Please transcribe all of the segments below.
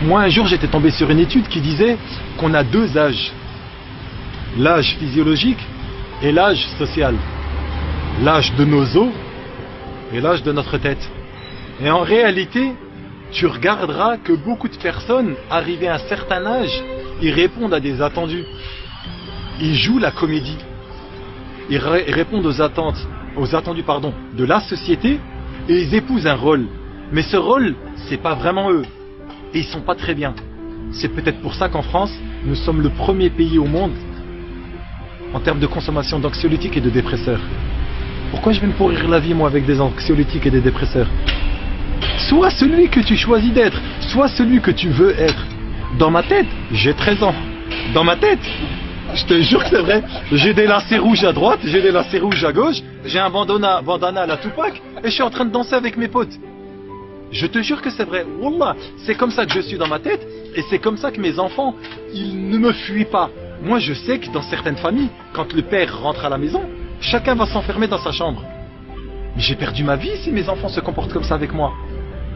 Moi, un jour, j'étais tombé sur une étude qui disait qu'on a deux âges. L'âge physiologique et l'âge social. L'âge de nos os et l'âge de notre tête. Et en réalité, tu regarderas que beaucoup de personnes, arrivées à un certain âge, ils répondent à des attendus. Ils jouent la comédie. Ils répondent aux attendus de la société et ils épousent un rôle. Mais ce rôle, c'est pas vraiment eux. Et ils sont pas très bien. C'est peut-être pour ça qu'en France, nous sommes le premier pays au monde en termes de consommation d'anxiolytiques et de dépresseurs. Pourquoi je vais me pourrir la vie, moi, avec des anxiolytiques et des dépresseurs? Sois celui que tu choisis d'être, sois celui que tu veux être. Dans ma tête, j'ai 13 ans. Dans ma tête, je te jure que c'est vrai, j'ai des lacets rouges à droite, j'ai des lacets rouges à gauche, j'ai un bandana à la Tupac, et je suis en train de danser avec mes potes. Je te jure que c'est vrai. Wallah, c'est comme ça que je suis dans ma tête, et c'est comme ça que mes enfants, ils ne me fuient pas. Moi, je sais que dans certaines familles, quand le père rentre à la maison, chacun va s'enfermer dans sa chambre. Mais j'ai perdu ma vie si mes enfants se comportent comme ça avec moi.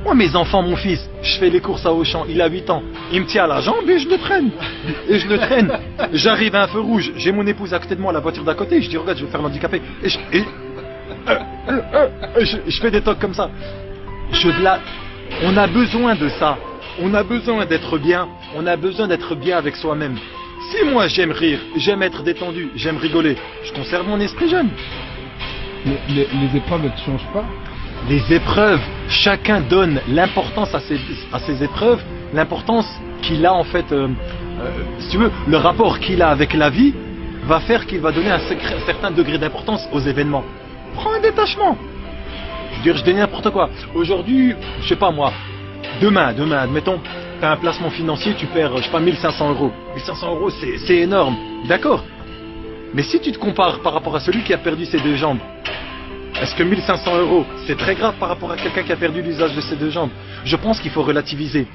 Moi, mes enfants, mon fils, je fais les courses à Auchan, il a 8 ans, il me tient à la jambe et je le traîne. Et je le traîne. J'arrive à un feu rouge, j'ai mon épouse à côté de moi, la voiture d'à côté, je dis regarde, je vais faire l'handicapé. Et je fais des tocs comme ça. On a besoin de ça. On a besoin d'être bien. On a besoin d'être bien avec soi-même. Si moi j'aime rire, j'aime être détendu, j'aime rigoler, je conserve mon esprit jeune. Les épreuves ne te changent pas? Les épreuves, chacun donne l'importance à ses épreuves, l'importance qu'il a en fait, si tu veux, le rapport qu'il a avec la vie va faire qu'il va donner un certain degré d'importance aux événements. Prends un détachement. Je veux dire, je dis n'importe quoi. Aujourd'hui, je sais pas moi, demain, admettons, tu as un placement financier, tu perds, je sais pas, 1500 euros. 1500 euros, c'est énorme, d'accord. Mais si tu te compares par rapport à celui qui a perdu ses deux jambes, est-ce que 1500 euros, c'est très grave par rapport à quelqu'un qui a perdu l'usage de ses deux jambes? Je pense qu'il faut relativiser.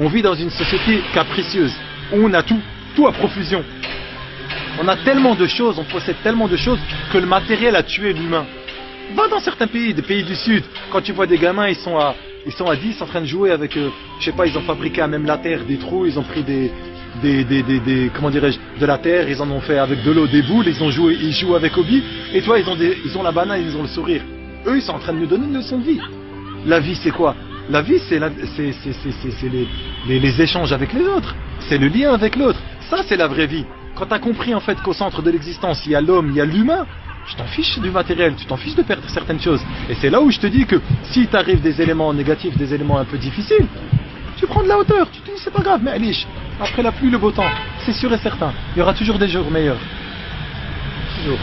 On vit dans une société capricieuse, où on a tout à profusion. On a tellement de choses, on possède tellement de choses, que le matériel a tué l'humain. Va dans certains pays, des pays du Sud, quand tu vois des gamins, ils sont à 10 en train de jouer avec, je sais pas, ils ont fabriqué à même la terre des trous, ils ont pris comment dirais-je, de la terre, ils en ont fait avec de l'eau, des boules, ils jouent avec hobby, et toi, ils ont la banane, ils ont le sourire. Eux, ils sont en train de nous donner une leçon de vie. La vie, c'est quoi? La vie, c'est les échanges avec les autres. C'est le lien avec l'autre. Ça, c'est la vraie vie. Quand tu as compris, en fait, qu'au centre de l'existence, il y a l'homme, il y a l'humain, tu t'en fiches du matériel, tu t'en fiches de perdre certaines choses. Et c'est là où je te dis que si t'arrives des éléments négatifs, des éléments un peu difficiles, tu prends de la hauteur, tu te dis c'est pas grave, mais allez, après la pluie, le beau temps, c'est sûr et certain, il y aura toujours des jours meilleurs. Toujours.